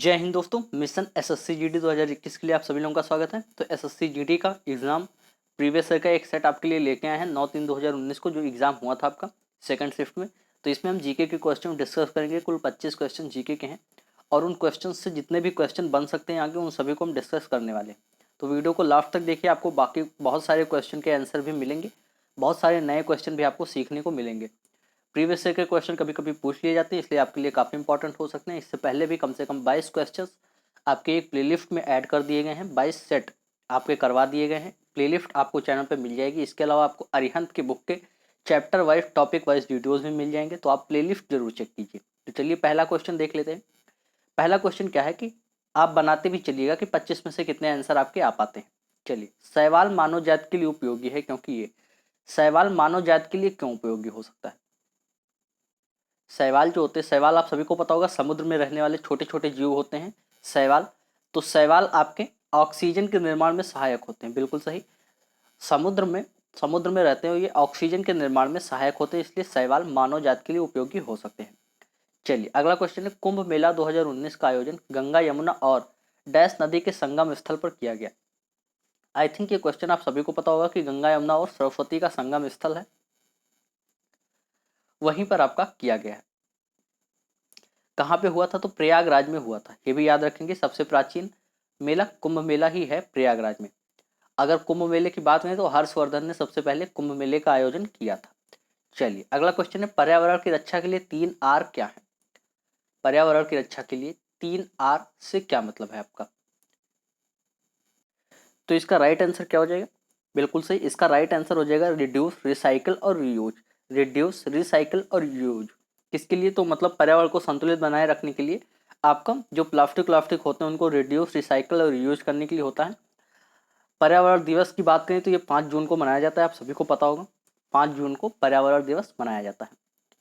जय हिंद दोस्तों। Mission SSC GD 2021 के लिए आप सभी लोगों का स्वागत है। तो एसएससी जीडी का एग्ज़ाम प्रीवियस ईयर का एक सेट आपके लिए लेके आए हैं 9/3/2019 को, जो एग्ज़ाम हुआ था आपका सेकंड शिफ्ट में। तो इसमें हम जीके के क्वेश्चन डिस्कस करेंगे। कुल 25 क्वेश्चन जीके के हैं और उन क्वेश्चन से जितने भी क्वेश्चन बन सकते हैं आगे, उन सभी को हम डिस्कस करने वाले हैं। तो वीडियो को लास्ट तक देखिए, आपको बाकी बहुत सारे क्वेश्चन के आंसर भी मिलेंगे, बहुत सारे नए क्वेश्चन भी आपको सीखने को मिलेंगे। प्रीवियस ईयर के क्वेश्चन कभी कभी पूछ लिए जाते हैं, इसलिए आपके लिए काफ़ी इंपॉर्टेंट हो सकते हैं। इससे पहले भी कम से कम 22 क्वेश्चन आपके एक प्लेलिस्ट में ऐड कर दिए गए हैं, 22 सेट आपके करवा दिए गए हैं। प्लेलिस्ट आपको चैनल पे मिल जाएगी। इसके अलावा आपको अरिहंत की बुक के chapter wise topic wise videos भी मिल जाएंगे, तो आप प्लेलिस्ट जरूर चेक कीजिए। तो चलिए पहला क्वेश्चन देख लेते हैं। पहला क्वेश्चन क्या है कि आप बनाते भी चलिएगा कि 25 में से कितने आंसर आपके आ पाते हैं। चलिए, शैवाल मानव जाति के लिए उपयोगी है, क्योंकि ये शैवाल मानव जाति के लिए क्यों उपयोगी हो सकता है। शैवाल जो होते हैं, शैवाल आप सभी को पता होगा, समुद्र में रहने वाले छोटे छोटे जीव होते हैं शैवाल। तो शैवाल आपके ऑक्सीजन के निर्माण में सहायक होते हैं। बिल्कुल सही। समुद्र में रहते हैं, ये ऑक्सीजन के निर्माण में सहायक होते हैं, इसलिए शैवाल मानव जाति के लिए उपयोगी हो सकते हैं। चलिए अगला क्वेश्चन है, कुंभ मेला 2019 का आयोजन गंगा यमुना और डैश नदी के संगम स्थल पर किया गया। आई थिंक ये क्वेश्चन आप सभी को पता होगा कि गंगा यमुना और सरस्वती का संगम स्थल है, वहीं पर आपका किया गया है। कहाँ पे हुआ था? तो प्रयागराज में हुआ था। ये भी याद रखेंगे, सबसे प्राचीन मेला कुंभ मेला ही है प्रयागराज में। अगर कुंभ मेले की बात करें तो हर्षवर्धन ने सबसे पहले कुंभ मेले का आयोजन किया था। चलिए अगला क्वेश्चन है, पर्यावरण की रक्षा के लिए 3R क्या है। पर्यावरण की रक्षा के लिए 3R से क्या मतलब है आपका? तो इसका राइट आंसर क्या हो जाएगा? बिल्कुल सही, इसका राइट आंसर हो जाएगा रिड्यूस, रिसाइकिल और रीयूज। रिड्यूस, रिसाइकिल और रीयूज किसके लिए? तो मतलब पर्यावरण को संतुलित बनाए रखने के लिए आपका जो प्लास्टिक होते हैं उनको रिड्यूस, रिसाइकिल और रीयूज करने के लिए होता है। पर्यावरण दिवस की बात करें तो ये 5 जून को मनाया जाता है, आप सभी को पता होगा। 5 जून को पर्यावरण दिवस मनाया जाता है।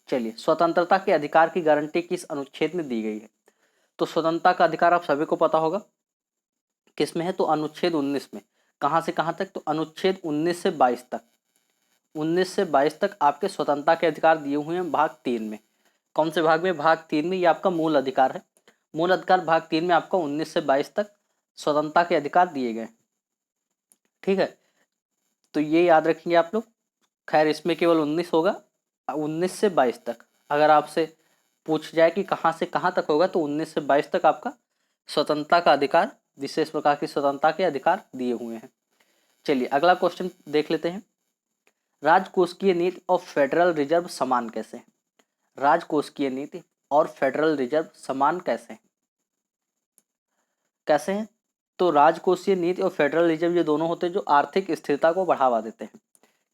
चलिए, स्वतंत्रता के अधिकार की गारंटी किस अनुच्छेद में दी गई है? तो स्वतंत्रता का अधिकार आप सभी को पता होगा किस में है, तो अनुच्छेद 19 में। कहाँ से कहाँ तक? तो अनुच्छेद 19 से 22 तक। 19 से 22 तक आपके स्वतंत्रता के अधिकार दिए हुए हैं भाग 3 में। कौन से भाग में? भाग 3 में। ये आपका मूल अधिकार है। मूल अधिकार भाग 3 में आपका 19 से 22 तक स्वतंत्रता के अधिकार दिए गए। ठीक है, तो ये याद रखेंगे आप लोग। खैर इसमें केवल 19 होगा, 19 से 22 तक। अगर आपसे पूछ जाए कि कहाँ से कहाँ तक होगा, तो 19 से 22 तक आपका स्वतंत्रता का अधिकार, विशेष प्रकार की स्वतंत्रता के अधिकार दिए हुए हैं। चलिए अगला क्वेश्चन देख लेते हैं। राजकोषीय नीति और फेडरल रिजर्व समान कैसे हैं? राजकोषीय नीति और फेडरल रिजर्व समान कैसे हैं? कैसे हैं? तो राजकोषीय नीति और फेडरल रिजर्व ये दोनों होते हैं जो आर्थिक स्थिरता को बढ़ावा देते हैं।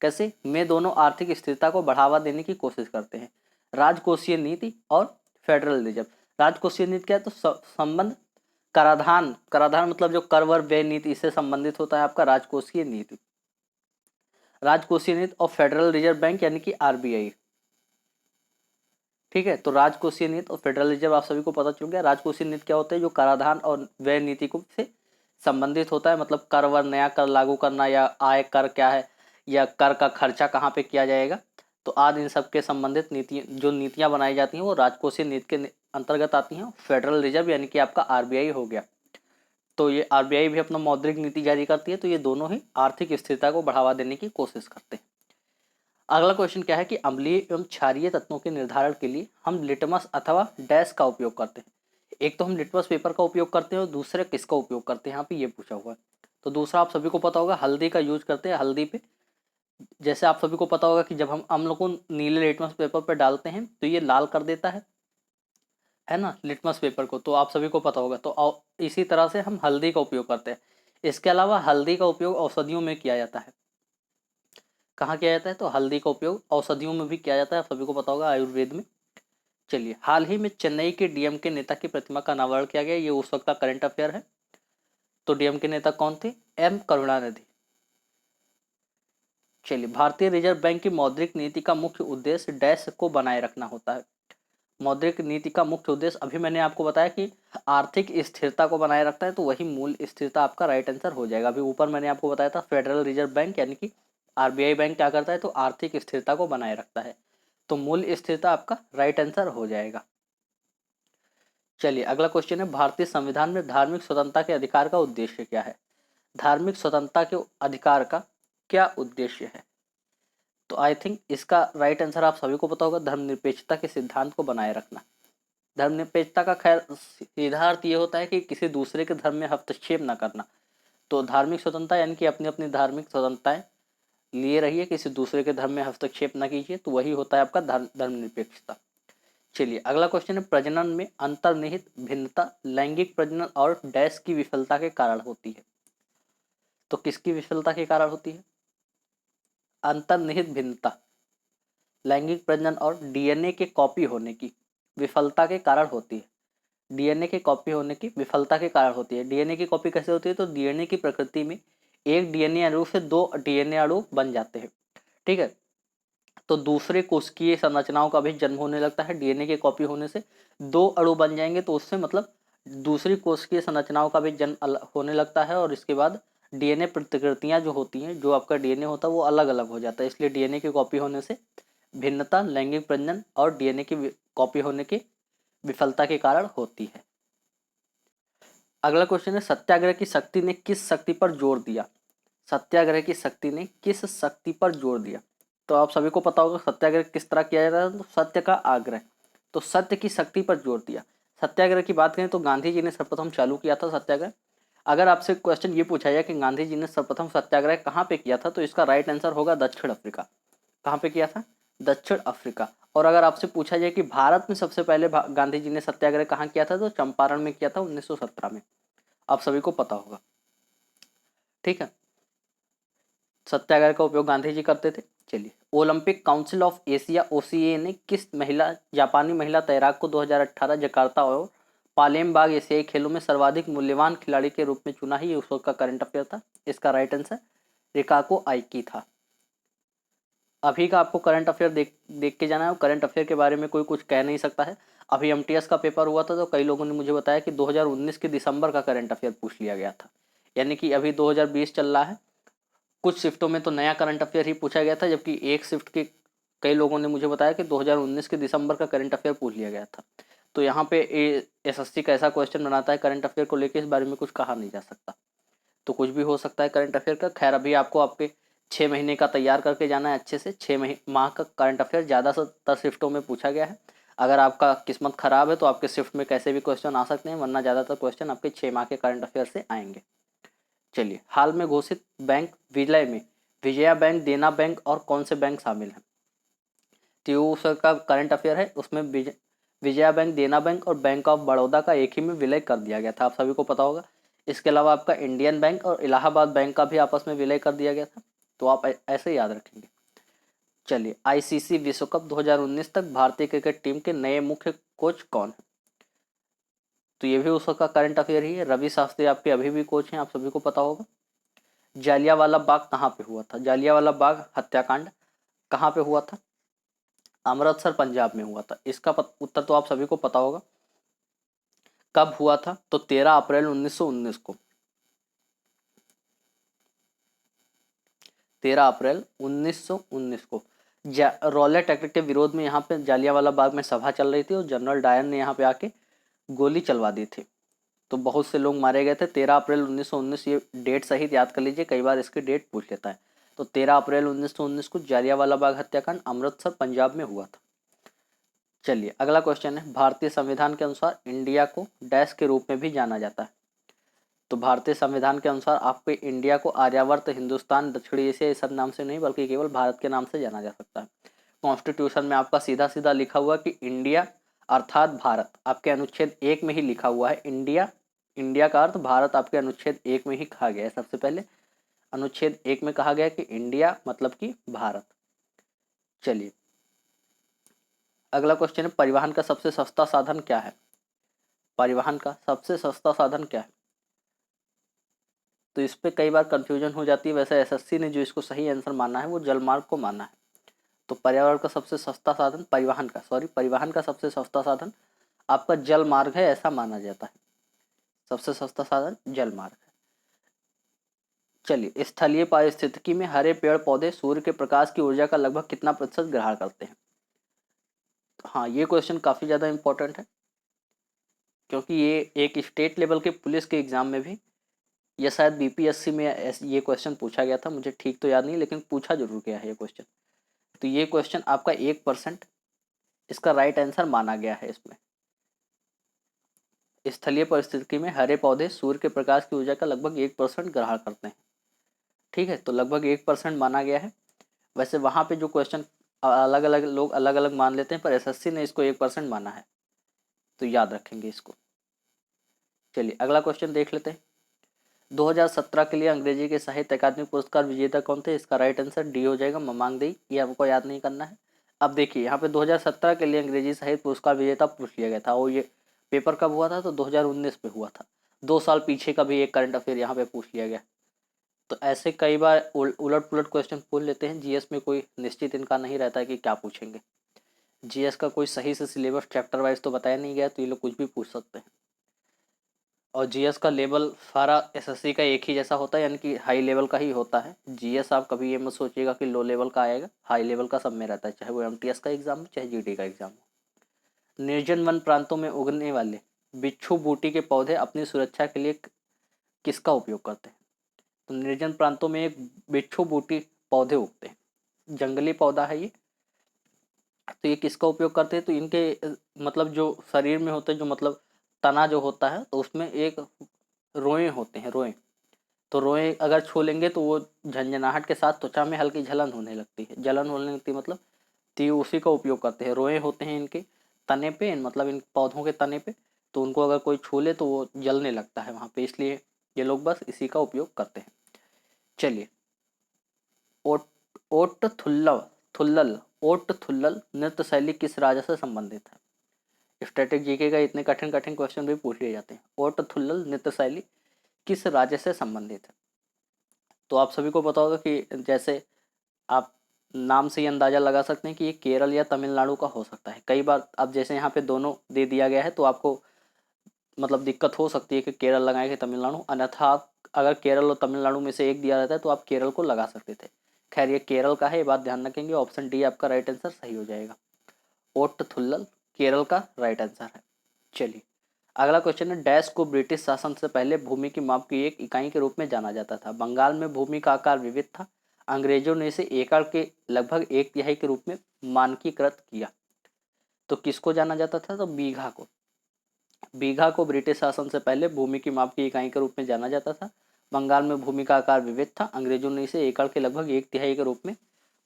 कैसे? में दोनों आर्थिक स्थिरता को बढ़ावा देने की कोशिश करते हैं। राजकोषीय नीति और फेडरल रिजर्व। राजकोषीय नीति क्या है? तो संबंध कराधान, कराधान मतलब जो कर वर व्यय नीति, इससे संबंधित होता है आपका राजकोषीय नीति। राजकोषीय नीति और फेडरल रिजर्व बैंक यानी कि आरबीआई। ठीक है, तो राजकोषीय नीति और फेडरल रिजर्व आप सभी को पता चल गया। राजकोषीय नीति क्या होता है? जो कराधान और व्यय नीति को से संबंधित होता है, मतलब कर वर, नया कर लागू करना, या आय कर क्या है, या कर का खर्चा कहाँ पे किया जाएगा, तो आदि इन सब के संबंधित नीति, जो नीतियां बनाई जाती हैं वो राजकोषीय नीति के अंतर्गत आती हैं। फेडरल रिजर्व यानी कि आपका आरबीआई हो गया, तो ये आरबीआई भी अपना मौद्रिक नीति जारी करती है। तो ये दोनों ही आर्थिक स्थिरता को बढ़ावा देने की कोशिश करते हैं। अगला क्वेश्चन क्या है कि अम्लीय एवं क्षारीय तत्वों के निर्धारण के लिए हम लिटमस अथवा डैश का उपयोग करते हैं। एक तो हम लिटमस पेपर का उपयोग करते हैं और दूसरे किसका उपयोग करते हैं, यहाँ पे ये पूछा हुआ है। तो दूसरा आप सभी को पता होगा, हल्दी का यूज करते हैं। हल्दी पे जैसे आप सभी को पता होगा कि जब हम लोग को नीले लिटमस पेपर पर डालते हैं तो ये लाल कर देता है ना, लिटमस पेपर को, तो आप सभी को पता होगा। तो इसी तरह से हम हल्दी का उपयोग करते हैं। इसके अलावा हल्दी का उपयोग औषधियों में किया जाता है। कहाँ किया जाता है? तो हल्दी का उपयोग औषधियों में भी किया जाता है, आप सभी को पता होगा, आयुर्वेद में। चलिए, हाल ही में चेन्नई के डीएम के नेता की प्रतिमा का अनावरण किया गया, ये उस वक्त का करंट अफेयर है। तो डीएम के नेता कौन थे? एम करुणानिधि। चलिए, भारतीय रिजर्व बैंक की मौद्रिक नीति का मुख्य उद्देश्य डैश को बनाए रखना होता है। मौद्रिक नीति का मुख्य उद्देश्य, अभी मैंने आपको बताया कि आर्थिक स्थिरता को बनाए रखता है, तो वही मूल स्थिरता आपका राइट आंसर हो जाएगा। अभी ऊपर मैंने आपको बताया था फेडरल रिजर्व बैंक यानी कि आरबीआई बैंक क्या करता है, तो आर्थिक स्थिरता को बनाए रखता है। तो मूल स्थिरता आपका राइट आंसर हो जाएगा। चलिए अगला क्वेश्चन है, भारतीय संविधान में धार्मिक स्वतंत्रता के अधिकार का उद्देश्य क्या है? धार्मिक स्वतंत्रता के अधिकार का क्या उद्देश्य है? तो आई थिंक इसका राइट आंसर आप सभी को पता होगा, धर्मनिरपेक्षता के सिद्धांत को बनाए रखना। धर्मनिरपेक्षता का खैर सीधा अर्थ ये होता है कि किसी दूसरे के धर्म में हस्तक्षेप न करना। तो धार्मिक स्वतंत्रता यानी कि अपनी अपनी धार्मिक स्वतंत्रताएं लिए रहिए, किसी दूसरे के धर्म में हस्तक्षेप न कीजिए, तो वही होता है आपका धर्मनिरपेक्षता। चलिए अगला क्वेश्चन है, प्रजनन में अंतर्निहित भिन्नता लैंगिक प्रजनन और डैश की विफलता के कारण होती है। तो किसकी विफलता के कारण होती है? अंतर्निहित भिन्नता लैंगिक प्रजनन और डीएनए के कॉपी होने की विफलता के कारण होती है। डीएनए के कॉपी होने की विफलता के कारण होती है। डीएनए की कॉपी कैसे होती है? तो डीएनए की प्रकृति में एक डीएनए अणु से दो डीएनए अणु बन जाते हैं, ठीक है। तो दूसरे कोशिकीय संरचनाओं का भी जन्म होने लगता है। डीएनए की कॉपी होने से दो अणु बन जाएंगे, तो उससे मतलब दूसरी कोशिकीय संरचनाओं का भी जन्म होने लगता है, और इसके बाद डीएनए प्रतिकृतियां जो होती हैं, जो आपका डीएनए होता है वो अलग अलग हो जाता है। इसलिए डीएनए की कॉपी होने से भिन्नता लैंगिक प्रजनन और डीएनए की कॉपी होने की विफलता के कारण होती है। अगला क्वेश्चन है, सत्याग्रह की शक्ति ने किस शक्ति पर जोर दिया? सत्याग्रह की शक्ति ने किस शक्ति पर जोर दिया? तो आप सभी को पता होगा सत्याग्रह किस तरह किया जाता है, तो सत्य का आग्रह। तो सत्य की शक्ति पर जोर दिया। सत्याग्रह की बात करें तो गांधी जी ने सर्वप्रथम चालू किया था सत्याग्रह। अगर आपसे क्वेश्चन ये पूछा जाए कि गांधी जी ने सर्वप्रथम सत्याग्रह कहाँ पे किया था, तो इसका राइट आंसर होगा दक्षिण अफ्रीका। कहाँ पे किया था? दक्षिण अफ्रीका। और अगर आपसे पूछा जाए कि भारत में सबसे पहले गांधी जी ने सत्याग्रह कहाँ किया था, तो चंपारण में किया था 1917 में। आप सभी को पता होगा, ठीक है। सत्याग्रह का उपयोग गांधी जी करते थे। चलिए, Olympic council of Asia OCA ने किस जापानी महिला तैराक को 2018 जकार्ता और पालेमबाग एशियाई खेलों में सर्वाधिक मूल्यवान खिलाड़ी के रूप में चुना ही? उस वक्त का करंट अफेयर था। इसका राइट आंसर रिकाको आइकी था। अभी का आपको करंट अफेयर देख के जाना है। करंट अफेयर के बारे में कोई कुछ कह नहीं सकता है। अभी एमटीएस का पेपर हुआ था, तो कई लोगों ने मुझे बताया कि 2019 के दिसंबर का करंट अफेयर पूछ लिया गया था, यानी कि अभी 2020 चल रहा है। कुछ शिफ्टों में तो नया करंट अफेयर ही पूछा गया था, जबकि एक शिफ्ट के कई लोगों ने मुझे बताया कि 2019 के दिसंबर का करंट अफेयर पूछ लिया गया था। तो यहाँ पे एसएससी का ऐसा क्वेश्चन बनाता है करंट अफेयर को लेकर, इस बारे में कुछ कहा नहीं जा सकता। तो कुछ भी हो सकता है करंट अफेयर का। खैर, अभी आपको आपके 6 महीने का तैयार करके जाना है अच्छे से। 6 माह का करंट अफेयर ज़्यादातर शिफ्टों में पूछा गया है। अगर आपका किस्मत खराब है तो आपके शिफ्ट में कैसे भी क्वेश्चन आ सकते हैं, वरना ज़्यादातर क्वेश्चन आपके 6 माह के करंट अफेयर से आएंगे। चलिए, हाल में घोषित बैंक विलय में विजया बैंक, देना बैंक और कौन से बैंक शामिल हैं? तो सर का करंट अफेयर है, उसमें विजया बैंक, देना बैंक और बैंक ऑफ बड़ौदा का एक ही में विलय कर दिया गया था। आप सभी को पता होगा। इसके अलावा आपका इंडियन बैंक और इलाहाबाद बैंक का भी आपस में विलय कर दिया गया था। तो आप ऐसे याद रखेंगे। चलिए, आईसीसी विश्व कप 2019 तक भारतीय क्रिकेट टीम के नए मुख्य कोच कौन है? तो ये भी उसका करंट अफेयर ही है। रवि शास्त्री आपके अभी भी कोच हैं, आप सभी को पता होगा। जालियांवाला बाग कहाँ पे हुआ था? जालियांवाला बाग हत्याकांड कहाँ पे हुआ था? अमृतसर, पंजाब में हुआ था। इसका उत्तर तो आप सभी को पता होगा। कब हुआ था? तो 13 अप्रैल 1919 को। 13 अप्रैल 1919 को रॉलेट एक्ट के विरोध में यहाँ पे जालियांवाला बाग में सभा चल रही थी, और जनरल डायर ने यहाँ पे आके गोली चलवा दी थी। तो बहुत से लोग मारे गए थे। 13 अप्रैल 1919, ये डेट सहित याद कर लीजिए, कई बार इसकी डेट पूछ लेता है। तो 13 अप्रैल 1919 को जालियांवाला बाग हत्याकांड अमृतसर, पंजाब में हुआ था। चलिए, अगला क्वेश्चन है, भारतीय संविधान के अनुसार इंडिया को डैश के रूप में भी जाना जाता है? तो भारतीय संविधान के अनुसार आपको इंडिया को आर्यावर्त, हिंदुस्तान, दक्षिणी एशिया, इस सब नाम से नहीं, बल्कि केवल भारत के नाम से जाना जा सकता है। कॉन्स्टिट्यूशन में आपका सीधा सीधा लिखा हुआ कि इंडिया अर्थात भारत, आपके अनुच्छेद 1 में ही लिखा हुआ है। इंडिया, इंडिया का अर्थ भारत आपके अनुच्छेद 1 में ही कहा गया है। सबसे पहले अनुच्छेद 1 में कहा गया कि इंडिया मतलब कि भारत। चलिए, अगला क्वेश्चन है, परिवहन का सबसे सस्ता साधन क्या है? परिवहन का सबसे सस्ता साधन क्या है? तो इस पे कई बार कंफ्यूजन हो जाती है। वैसे एसएससी ने जो इसको सही आंसर माना है वो जलमार्ग को माना है। तो पर्यावरण का सबसे सस्ता साधन परिवहन का सबसे सस्ता साधन आपका जल मार्ग है, ऐसा माना जाता है। सबसे सस्ता साधन जल मार्ग है। चलिए, स्थलीय पारिस्थितिकी में हरे पेड़ पौधे सूर्य के प्रकाश की ऊर्जा का लगभग कितना प्रतिशत ग्रहण करते हैं? तो हाँ, ये क्वेश्चन काफी ज्यादा इंपॉर्टेंट है, क्योंकि ये एक स्टेट लेवल के पुलिस के एग्ज़ाम में भी, या शायद बीपीएससी में ये क्वेश्चन पूछा गया था, मुझे ठीक तो याद नहीं, लेकिन पूछा जरूर गया है ये क्वेश्चन। तो ये क्वेश्चन आपका 1% इसका राइट आंसर माना गया है इसमें। स्थलीय परिस्थिति में हरे पौधे सूर्य के प्रकाश की ऊर्जा का लगभग 1% ग्रहण करते हैं। ठीक है, तो लगभग 1% माना गया है। वैसे वहाँ पे जो क्वेश्चन अलग अलग लोग अलग अलग मान लेते हैं, पर एसएससी ने इसको 1% माना है, तो याद रखेंगे इसको। चलिए अगला क्वेश्चन देख लेते हैं। 2017 के लिए अंग्रेजी के साहित्य अकादमी पुरस्कार विजेता कौन थे? इसका राइट आंसर डी हो जाएगा, ममांगदेई। ये आपको याद नहीं करना है। अब देखिए यहाँ पे 2017 के लिए अंग्रेजी साहित्य पुरस्कार विजेता पूछ लिया गया था, और ये पेपर कब हुआ था? तो 2019 में हुआ था। 2 साल पीछे का भी एक करंट अफेयर यहाँ पे पूछ लिया गया। तो ऐसे कई बार उलट पुलट क्वेश्चन पूछ लेते हैं। जीएस में कोई निश्चित इनका नहीं रहता है कि क्या पूछेंगे। जीएस का कोई सही से सिलेबस चैप्टर वाइज तो बताया नहीं गया, तो ये लोग कुछ भी पूछ सकते हैं। और जीएस का लेवल सारा एसएससी का एक ही जैसा होता है, यानी कि हाई लेवल का ही होता है। जीएस आप कभी ये मत सोचिएगा कि लो लेवल का आएगा, हाई लेवल का सब में रहता है, चाहे वो एमटीएस का एग्जाम हो चाहे जीडी का एग्जाम हो। निर्जन वन प्रांतों में उगने वाले बिच्छू बूटी के पौधे अपनी सुरक्षा के लिए किसका उपयोग करते हैं? तो निर्जन प्रांतों में एक बिच्छू बूटी पौधे उगते हैं, जंगली पौधा है ये। तो ये किसका उपयोग करते हैं? तो इनके मतलब जो शरीर में होते हैं, जो मतलब तना जो होता है, तो उसमें एक रोए होते हैं, रोए। तो रोए अगर छू लेंगे तो वो झंझनाहट के साथ त्वचा में हल्की जलन होने लगती है। जलन होने लगती है मतलब, तो ये उसी का उपयोग करते हैं। रोए होते हैं इनके तने पे, मतलब इन पौधों के तने पे, तो उनको अगर कोई छू ले तो वो जलने लगता है वहाँ पे, इसलिए ये लोग बस इसी का उपयोग करते हैं। चलिए, ओट ओट थुल्लव थुल्लल ओट थुल्लल नृत्य शैली किस राजा से संबंधित है? स्टैटिक जीके का इतने कठिन कठिन क्वेश्चन भी पूछ लिए जाते हैं। ओट थुल्लल नृत्य शैली किस राज्य से संबंधित है? तो आप सभी को पता होगा कि जैसे आप नाम से ही अंदाजा लगा सकते हैं कि ये केरल या तमिलनाडु का हो सकता है। कई बार अब जैसे यहाँ पे दोनों दे दिया गया है, तो आपको मतलब दिक्कत हो सकती है कि केरल लगाए कि तमिलनाडु, अन्यथा अगर केरल और तमिलनाडु में से एक दिया रहता है तो आप केरल को लगा सकते थे। खैर ये केरल का है, ये बात ध्यान रखेंगे। ऑप्शन डी आपका राइट आंसर सही हो जाएगा। ओट थुल्लल केरल का राइट आंसर है। चलिए अगला क्वेश्चन है, डैश को ब्रिटिश शासन से पहले भूमि की माप की एक इकाई के रूप में जाना जाता था? बंगाल में भूमि का आकार विविध था। अंग्रेजों ने इसे एकड़ के लगभग 1/3 के रूप में मानकीकृत किया। तो किसको जाना जाता था? तो बीघा को। बीघा को ब्रिटिश शासन से पहले भूमि की माप की इकाई के रूप में जाना जाता था। बंगाल में भूमि का आकार विविध था। अंग्रेजों ने इसे एकड़ के लगभग 1/3 के रूप में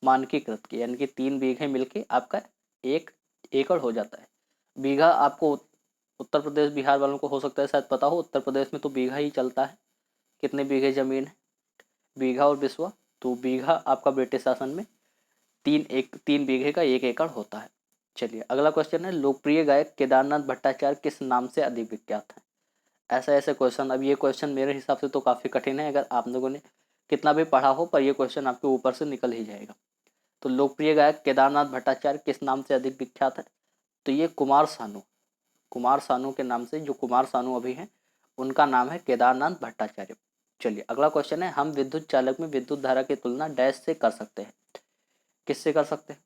मानकीकृत किया, यानी कि 3 बीघे मिलके आपका 1 एकड़ हो जाता है। बीघा आपको उत्तर प्रदेश बिहार वालों को हो सकता है शायद पता हो, उत्तर प्रदेश में तो बीघा ही चलता है। कितने बीघे जमीन है? बीघा और बिस्वा। तो बीघा आपका ब्रिटिश शासन में 3 बीघे का 1 एकड़ होता है। चलिए अगला क्वेश्चन है, लोकप्रिय गायक केदारनाथ भट्टाचार्य किस नाम से अधिक विख्यात है? ऐसा ऐसे क्वेश्चन, अब ये क्वेश्चन मेरे हिसाब से तो काफ़ी कठिन है, अगर आप लोगों ने कितना भी पढ़ा हो, पर ये क्वेश्चन आपके ऊपर से निकल ही जाएगा। तो लोकप्रिय गायक केदारनाथ भट्टाचार्य किस नाम से अधिक विख्यात है? तो ये कुमार सानू, कुमार सानू के नाम से, जो कुमार सानू अभी हैं उनका नाम है केदारनाथ भट्टाचार्य। चलिए अगला क्वेश्चन है, हम विद्युत चालक में विद्युत धारा की तुलना डैश से कर सकते हैं? किससे कर सकते हैं?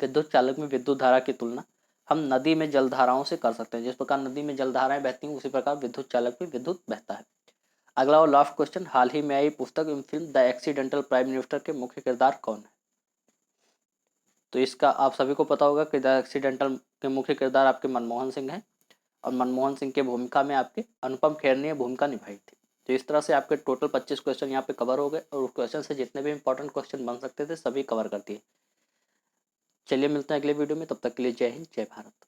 विद्युत चालक में विद्युत धारा की तुलना हम नदी में जल धाराओं से कर सकते हैं। जिस प्रकार नदी में जल धाराएं बहती हैं, उसी प्रकार विद्युत चालक में विद्युत बहता है। अगला और लास्ट क्वेश्चन, हाल ही में आई पुस्तक एवं film the accidental prime minister के मुख्य किरदार कौन है? तो इसका आप सभी को पता होगा कि द एक्सीडेंटल के मुख्य किरदार आपके मनमोहन सिंह हैं, और मनमोहन सिंह के भूमिका में आपके अनुपम खेर ने भूमिका निभाई थी। तो इस तरह से आपके टोटल 25 क्वेश्चन यहाँ पे कवर हो गए, और उस क्वेश्चन से जितने भी इंपॉर्टेंट क्वेश्चन बन सकते थे सभी कवर कर दिए। चलिए मिलते हैं अगले वीडियो में, तब तक के लिए जय हिंद जय भारत।